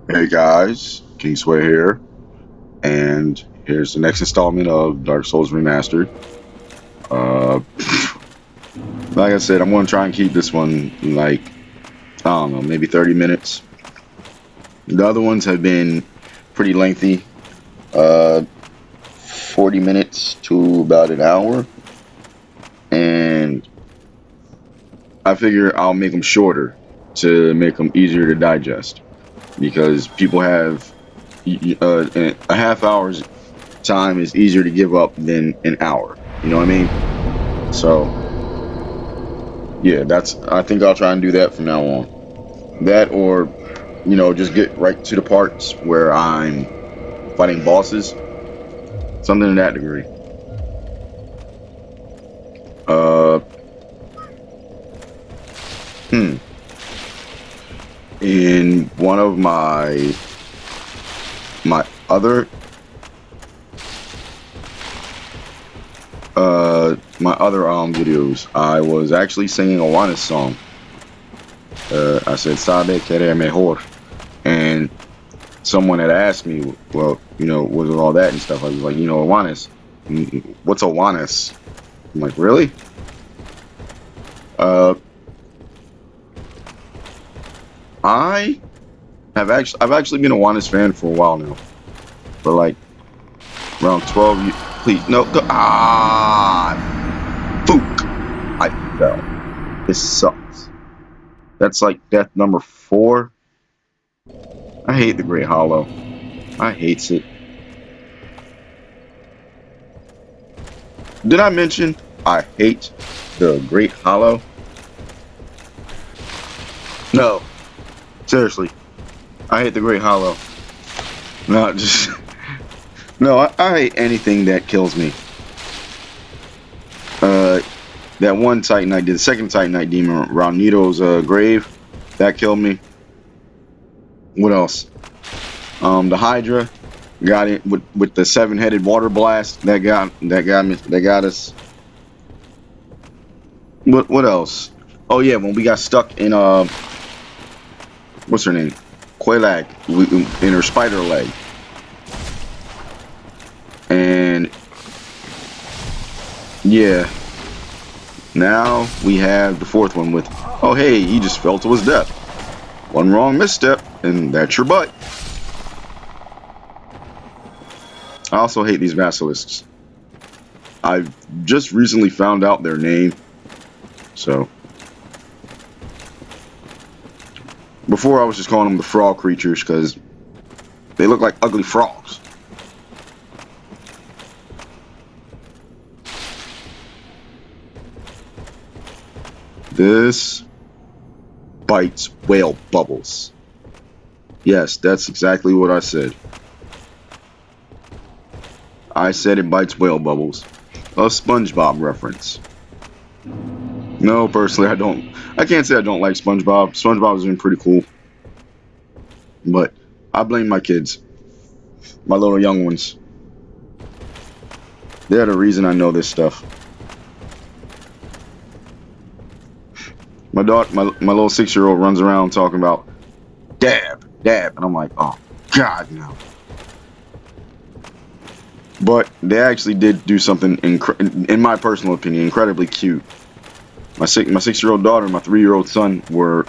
Hey guys, King Sway here, and here's the next installment of Dark Souls Remastered. Uh, like I said, I'm going to try and keep this one like, I don't know, maybe 30 minutes. The other ones have been pretty lengthy, 40 minutes to about an hour, and I figure I'll make them shorter to make them easier to digest because people have a half hour's time is easier to give up than an hour. You know what I mean? So yeah, I think I'll try and do that from now on. That or, just get right to the parts where I'm fighting bosses. Something to that degree. Uh, hmm. In one of my other videos, I was actually singing a Juanes song. I said "Sabe querer mejor," and someone had asked me, well, what is all that and stuff. I was like, Juanes. What's a Juanes? I'm like, really? Uh, I I've actually been a Juanes fan for a while now. For like around 12 years. Please, no, go, Fook. I fell. This sucks. That's like death number 4. I hate the Great Hollow. I hates it. Did I mention I hate the Great Hollow? No, seriously. I hate the Great Hollow. No, just no. I hate anything that kills me. Uh, that one Titanite did, the second Titanite demon around Nito's grave, that killed me. What else? The Hydra got it with the 7-headed water blast. That got us. What else? Oh yeah, when we got stuck in what's her name? Quelaag, in her spider leg. And yeah, now we have the fourth one with, oh hey, he just fell to his death. One wrong misstep, and that's your butt. I also hate these basilisks. I've just recently found out their name, so before I was just calling them the frog creatures because they look like ugly frogs. This bites whale bubbles. Yes, that's exactly what I said. I said it bites whale bubbles. A SpongeBob reference. No, personally, I don't. I can't say I don't like SpongeBob. SpongeBob's been pretty cool. But I blame my kids. My little young ones. They're the reason I know this stuff. My little 6-year-old runs around talking about dab, dab. And I'm like, oh, God, no. But they actually did do something, in my personal opinion, incredibly cute. My 6-year-old daughter and my 3-year-old son were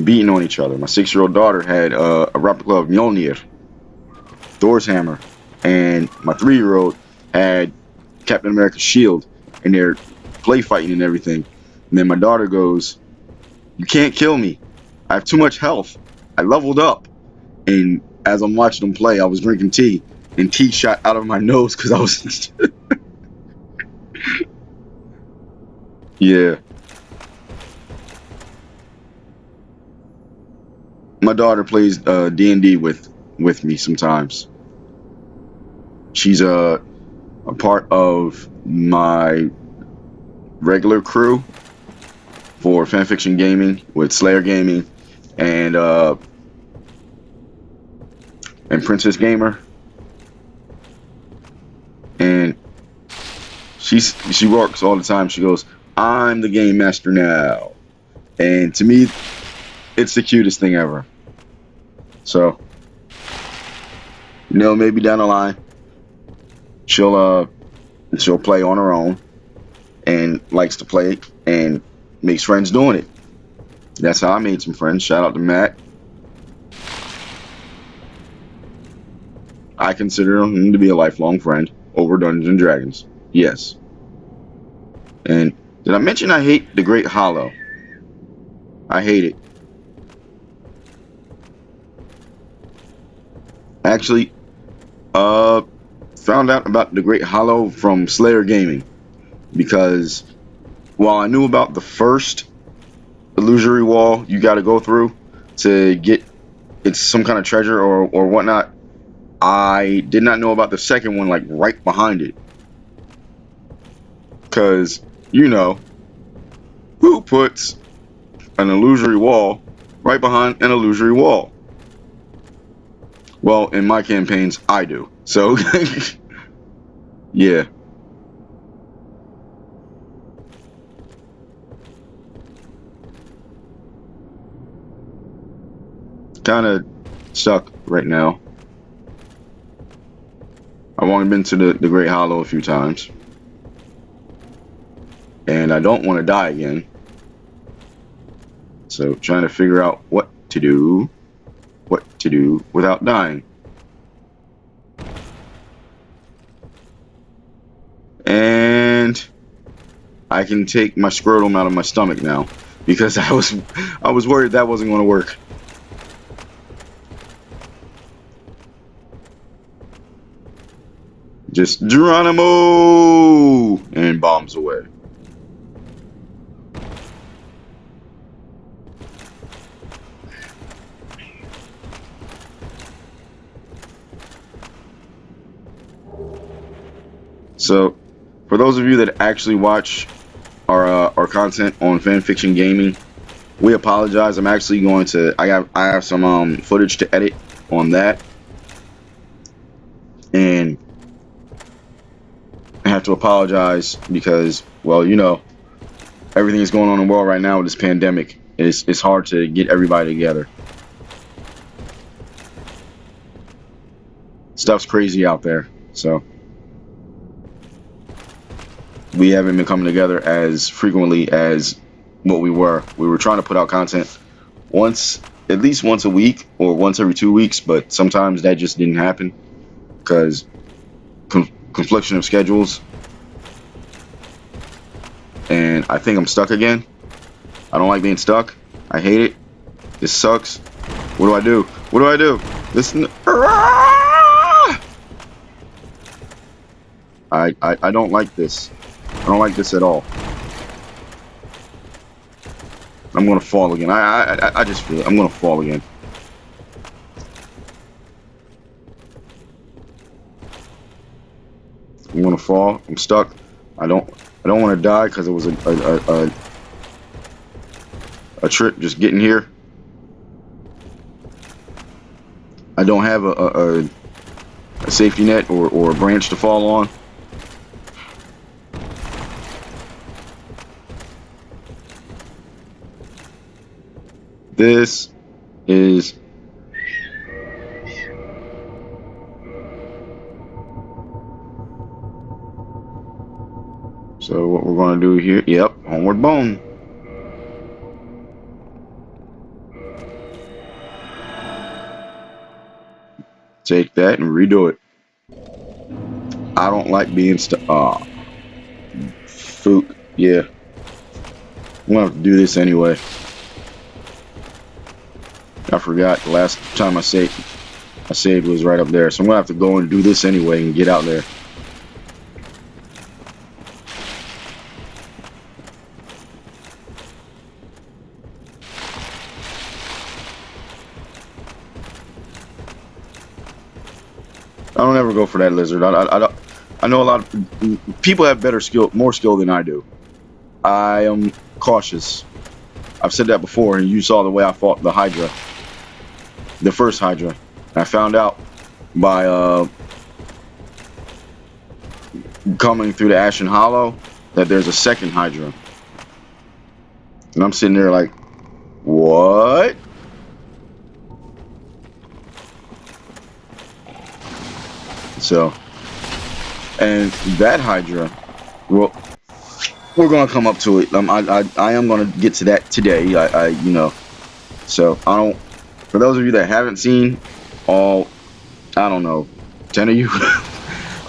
beating on each other. My 6-year-old daughter had a replica of Mjolnir, Thor's hammer, and my 3-year-old had Captain America's shield, and they're play fighting and everything. And then my daughter goes, "You can't kill me. I have too much health. I leveled up." And as I'm watching them play, I was drinking tea, and tea shot out of my nose because I was. Yeah. My daughter plays D&D with me sometimes. She's a part of my regular crew for fanfiction gaming with Slayer Gaming and Princess Gamer, and she works all the time. She goes, "I'm the game master now," and to me, it's the cutest thing ever. So You know, maybe down the line, she'll play on her own and likes to play and makes friends doing it. That's how I made some friends. Shout out to Matt. I consider him to be a lifelong friend over Dungeons and Dragons. Yes. And did I mention I hate the Great Hollow? I hate it. Actually, found out about the Great Hollow from Slayer Gaming because while I knew about the first illusory wall you got to go through to get it's some kind of treasure or whatnot, I did not know about the second one, like right behind it. Because, you know, who puts an illusory wall right behind an illusory wall? Well, in my campaigns, I do. So, yeah. Kind of stuck right now. I've only been to the Great Hollow a few times. And I don't want to die again. So, trying to figure out what to do without dying. And I can take my scrotum out of my stomach now because I was worried that wasn't going to work. Just Geronimo and bombs away. So, for those of you that actually watch our content on Fanfiction Gaming, we apologize. I'm actually going to I have some footage to edit on that, and I have to apologize because, well, you know, everything that's going on in the world right now with this pandemic. It's hard to get everybody together. Stuff's crazy out there, so we haven't been coming together as frequently as what we were. We were trying to put out content at least once a week or once every 2 weeks, but sometimes that just didn't happen because confliction of schedules. And I think I'm stuck again. I don't like being stuck. I hate it. This sucks. What do I do? What do I do? Listen. I don't like this. I don't like this at all. I'm gonna fall again. I just feel it. I'm gonna fall again. I'm gonna fall. I'm stuck. I don't want to die because it was a trip just getting here. I don't have a safety net or a branch to fall on. This is so what we're going to do here. Yep, homeward bone. Take that and redo it. I don't like being stuck. Fook. Yeah. I'm gonna have to do this anyway. I forgot the last time I saved was right up there, so I'm gonna have to go and do this anyway and get out there. I don't ever go for that lizard. I know a lot of people have more skill than I do. I am cautious. I've said that before, and you saw the way I fought the Hydra, the first Hydra. I found out by coming through the Ashen Hollow that there's a second Hydra, and I'm sitting there like, what? So, and that Hydra, well, we're gonna come up to it. I am gonna get to that today. You know, so I don't. For those of you that haven't seen all, I don't know, 10 of you.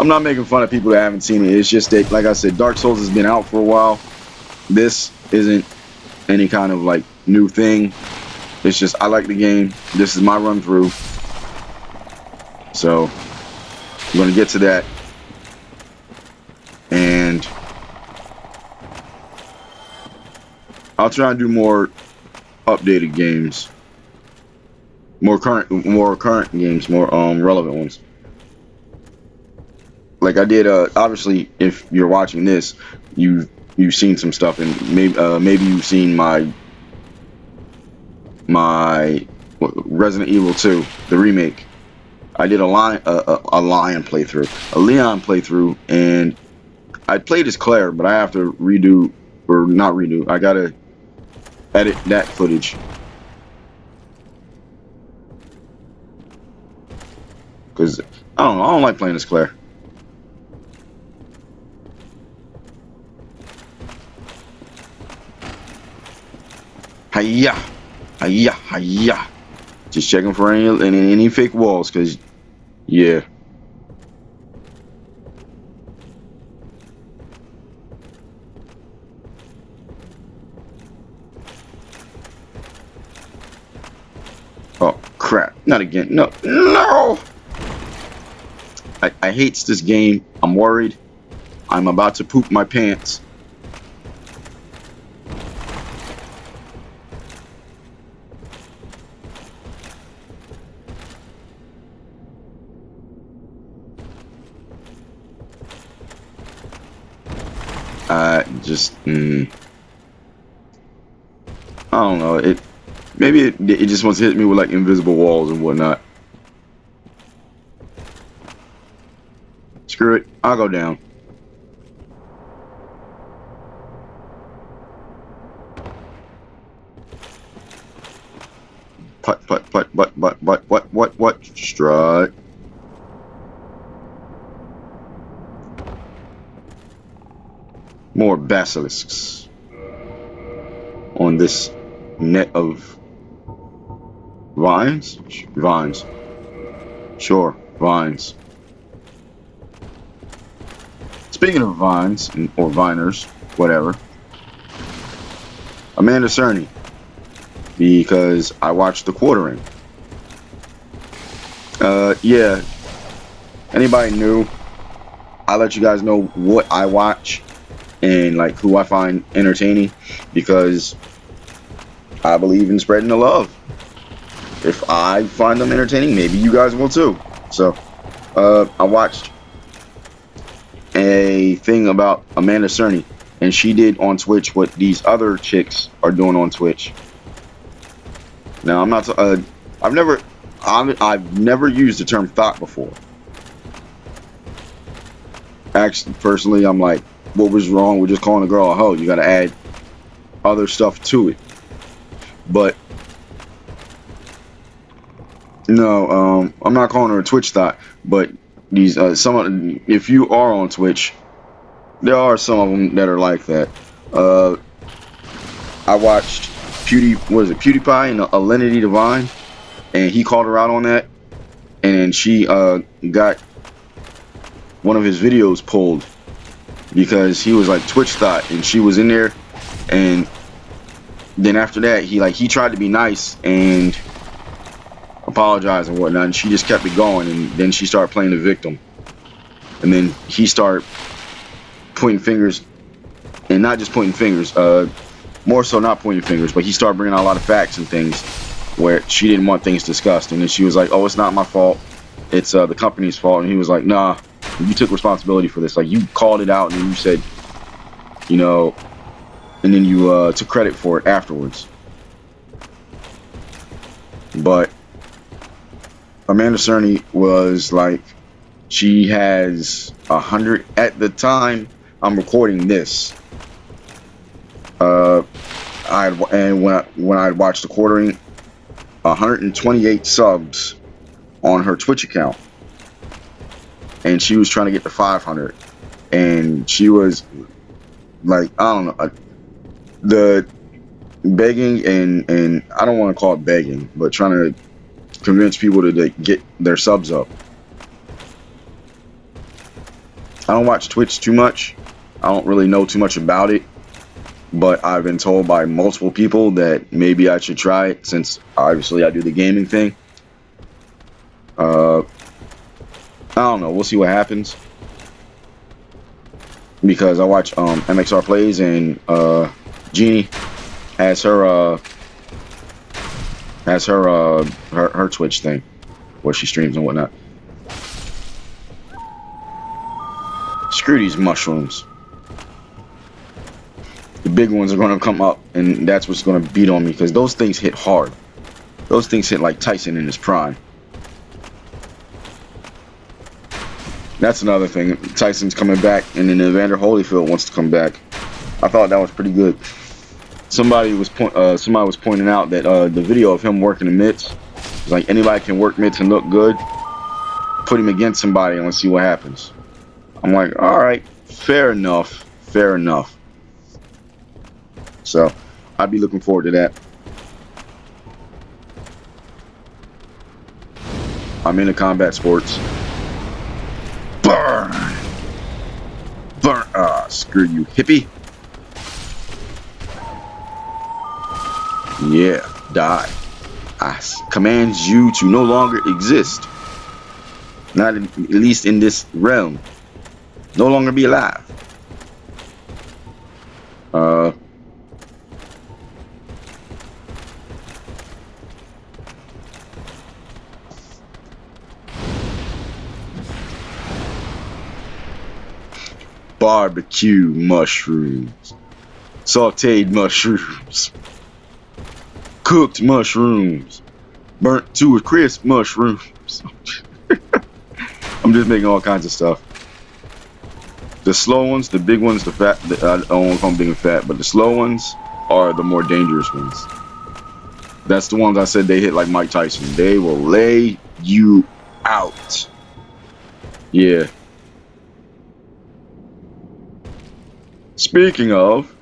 I'm not making fun of people that haven't seen it. It's just that, like I said, Dark Souls has been out for a while. This isn't any kind of like new thing. It's just I like the game. This is my run through. So I'm gonna get to that, and I'll try and do more updated games, more current games, more relevant ones. Like I did. Obviously, if you're watching this, you've seen some stuff, and maybe you've seen my Resident Evil 2, the remake. I did a Leon playthrough, and I played as Claire, but I have to redo, or not redo. I gotta edit that footage. Because, I don't know, I don't like playing as Claire. Hiya! Hiya! Hiya! Just checking for any fake walls, because, yeah. Oh, crap. Not again. No. No! I hate this game. I'm worried. I'm about to poop my pants. I don't know. Maybe it just wants to hit me with like invisible walls and whatnot. Screw it. I'll go down. Putt. What? Strut. More basilisks on this net of vines. Sure, vines. Speaking of vines, or viners, whatever. Amanda Cerny, because I watched The Quartering. Yeah. Anybody new? I let you guys know what I watch and like who I find entertaining, because I believe in spreading the love. If I find them entertaining, maybe you guys will too. So, I watched a thing about Amanda Cerny, and she did on Twitch what these other chicks are doing on Twitch. Now, I'm not. I've never used the term thought before. Actually, personally, I'm like, what was wrong with just calling a girl a hoe? You got to add other stuff to it. But no, I'm not calling her a Twitch thought. But these if you are on Twitch, there are some of them that are like that. I watched PewDiePie and Alinity Divine, and he called her out on that, and then she got one of his videos pulled because he was like Twitch thought, and she was in there, and then after that he tried to be nice and apologize and whatnot, and she just kept it going, and then she started playing the victim, and then he started pointing fingers, and not just pointing fingers, more so not pointing fingers, but he started bringing out a lot of facts and things where she didn't want things discussed, and then she was like, oh, it's not my fault, it's the company's fault, and he was like, nah, you took responsibility for this, like you called it out, and you said, you know, and then you took credit for it afterwards. But Amanda Cerny was like, she has 100 at the time I'm recording this. When I watched The Quartering, 128 subs on her Twitch account. and she was trying to get to 500, and she was like, I don't know, the begging and I don't want to call it begging, but trying to convince people to get their subs up. I don't watch Twitch too much. I don't really know too much about it, but I've been told by multiple people that maybe I should try it, since obviously I do the gaming thing. I don't know. We'll see what happens, because I watch MXR Plays, and Jeannie has her her Twitch thing where she streams and whatnot. Screw these mushrooms. The big ones are going to come up, and that's what's going to beat on me, because those things hit hard. Those things hit like Tyson in his prime. That's another thing. Tyson's coming back, and then Evander Holyfield wants to come back. I thought that was pretty good. Somebody was pointing out that the video of him working the mitts, like, anybody can work mitts and look good. Put him against somebody and let's see what happens. I'm like, all right, fair enough, fair enough. So I'd be looking forward to that. I'm into combat sports. Burn! Burn! Ah, screw you, hippie. Yeah, die. I command you to no longer exist. Not at least in this realm. No longer be alive. Barbecue mushrooms. Sauteed mushrooms. Cooked mushrooms. Burnt to a crisp mushrooms. I'm just making all kinds of stuff. The slow ones, the big ones, the fat, I don't want to call them big and fat, but the slow ones are the more dangerous ones. That's the ones I said they hit like Mike Tyson. They will lay you out. Yeah. Speaking of,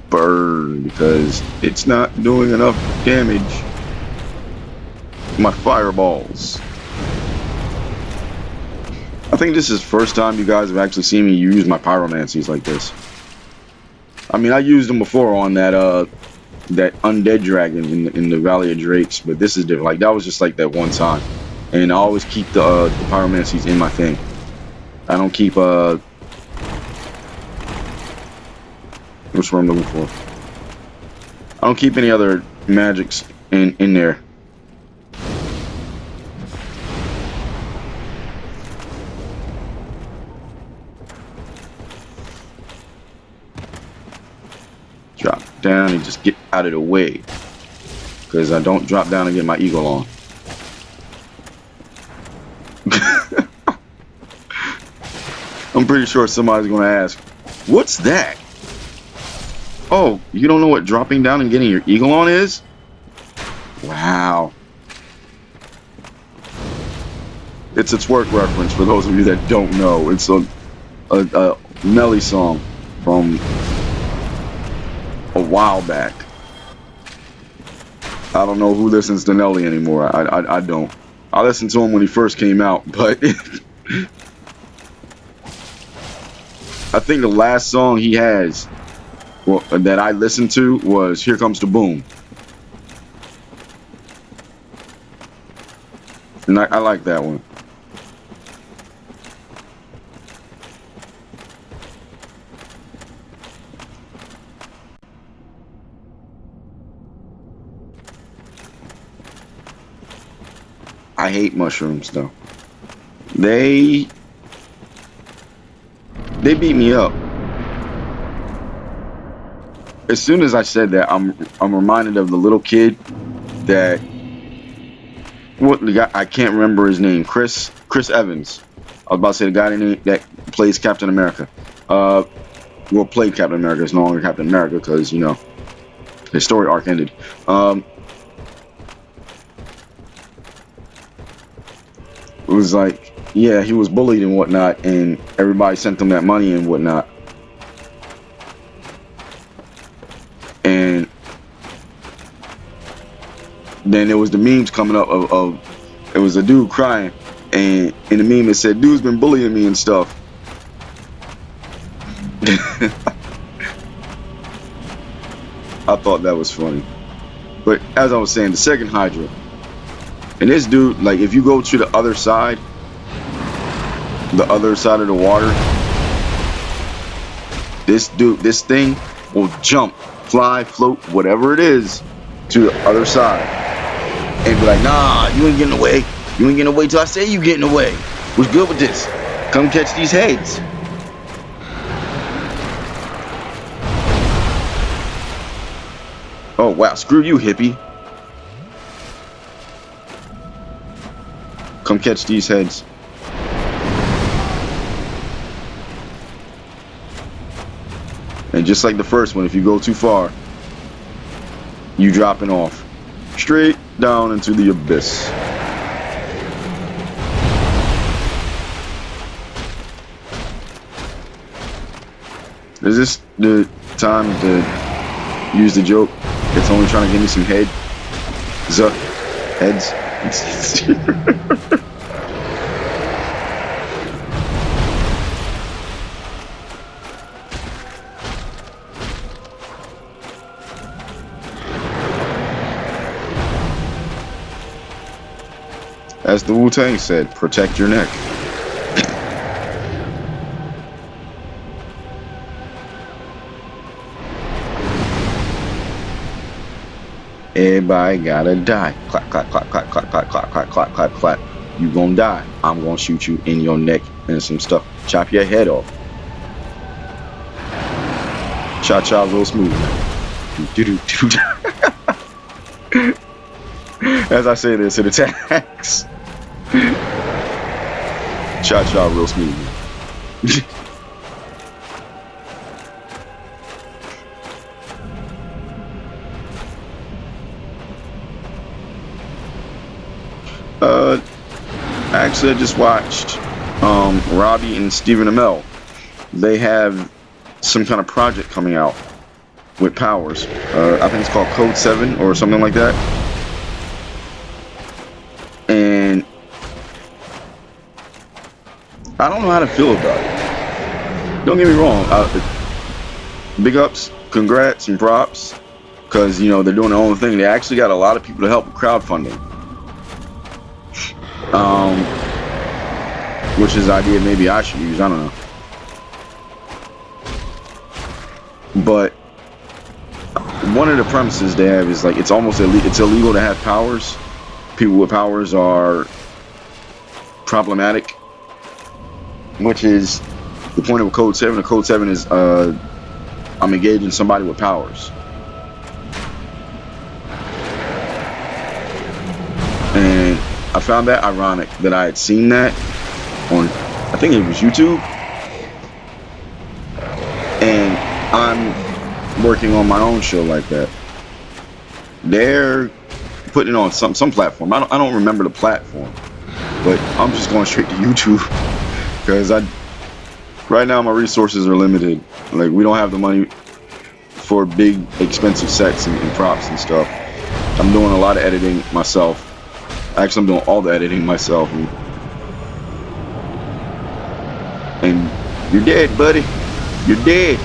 burn, because it's not doing enough damage. My fireballs. I think this is the first time you guys have actually seen me use my pyromancies like this. I mean, I used them before on that that undead dragon in the Valley of Drakes, but this is different. Like, that was just like that one time, and I always keep the pyromancies in my thing. I don't keep what's what I'm looking for. I don't keep any other magics in there. Drop down and just get out of the way, because I don't drop down and get my eagle on. I'm pretty sure somebody's gonna ask, what's that? Oh, you don't know what dropping down and getting your eagle on is? Wow. It's a twerk reference for those of you that don't know. It's a Nelly song from a while back. I don't know who listens to Nelly anymore. I don't. I listened to him when he first came out, but I think the last song he has that I listened to was Here Comes the Boom. And I like that one. I hate mushrooms though. They beat me up. As soon as I said that, I'm reminded of the little kid that the guy, I can't remember his name. Chris Evans. I was about to say the guy that plays Captain America. Well, played Captain America. It's no longer Captain America because, you know, his story arc ended. It was like, yeah, he was bullied and whatnot, and everybody sent him that money and whatnot. And then there was the memes coming up of it was a dude crying, and in the meme it said, "Dude's been bullying me and stuff." I thought that was funny. But as I was saying, the second Hydra, and this dude, like, if you go to the other side of the water, this thing will jump, fly, float, whatever it is, to the other side, and be like, "Nah, you ain't getting away. You ain't getting away till I say you getting away. What's good with this? Come catch these heads." Oh wow, screw you, hippie. Come catch these heads. And just like the first one, if you go too far, you dropping off straight down into the abyss. Is this the time to use the joke? It's only trying to give me some heads. As the Wu-Tang said, protect your neck. Everybody gotta die. Clap, clap, clap, clap, clap, clap, clap, clap, clap, clap, clap. You gonna die. I'm gonna shoot you in your neck and some stuff. Chop your head off. Cha-cha real smooth. As I say this, it attacks. Cha-cha real smooth. Actually, I just watched Robbie and Stephen Amell. They have some kind of project coming out with powers. I think it's called Code 7 or something like that. And I don't know how to feel about it. Don't get me wrong. Big ups, congrats, and props. Because, you know, they're doing their own thing. They actually got a lot of people to help with crowdfunding. Which is an idea maybe I should use. I don't know. But one of the premises they have is like it's almost it's illegal to have powers. People with powers are problematic, which is the point of Code 7. The Code 7 is I'm engaging somebody with powers. And I found that ironic that I had seen that on, I think it was YouTube, and I'm working on my own show like that. They're putting it on some platform. I don't remember the platform, but I'm just going straight to YouTube because right now my resources are limited. Like, we don't have the money for big expensive sets and props and stuff. I'm doing a lot of editing myself. Actually, I'm doing all the editing myself. And you're dead, buddy. You're dead.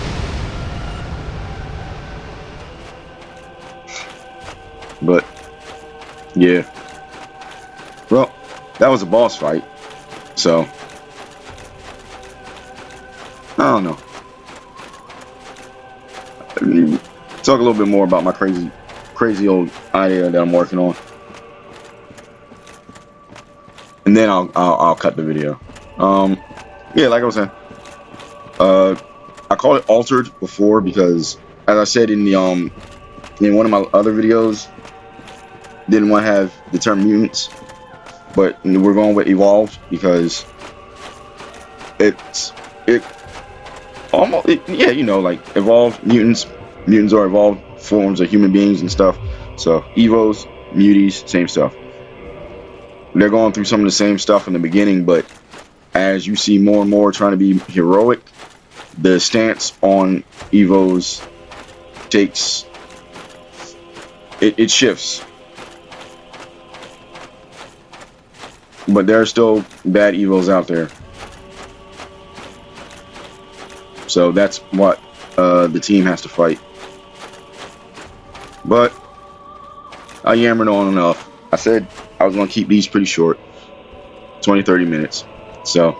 But yeah. Well, that was a boss fight. So I don't know. Talk a little bit more about my crazy old idea that I'm working on. And then I'll cut the video. Yeah, like I was saying, I called it altered before because, as I said in the in one of my other videos, didn't want to have the term mutants, but we're going with evolved because it almost, yeah, you know, like evolved mutants. Mutants are evolved forms of human beings and stuff. So Evos, muties, same stuff. They're going through some of the same stuff in the beginning, but as you see more and more trying to be heroic, the stance on Evos takes it shifts. But there are still bad Evos out there. So that's what the team has to fight. But I yammered on enough. I said I was going to keep these pretty short. 20-30 minutes. So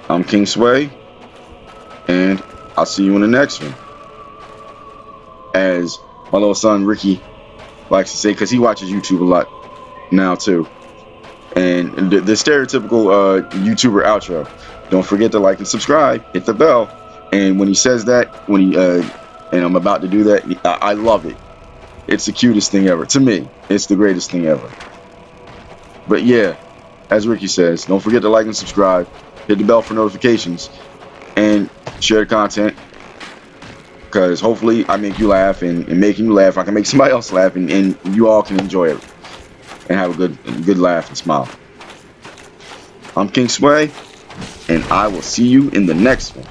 I'm King Sway, and I'll see you in the next one. As my little son Ricky likes to say, because he watches YouTube a lot now too. And the stereotypical YouTuber outro. Don't forget to like and subscribe. Hit the bell. And when he says that, and I'm about to do that, I love it. It's the cutest thing ever. To me, it's the greatest thing ever. But yeah, as Ricky says, don't forget to like and subscribe. Hit the bell for notifications. And share the content. Because hopefully I make you laugh. And making you laugh, I can make somebody else laugh. And you all can enjoy it. And have a good laugh and smile. I'm King Sway. And I will see you in the next one.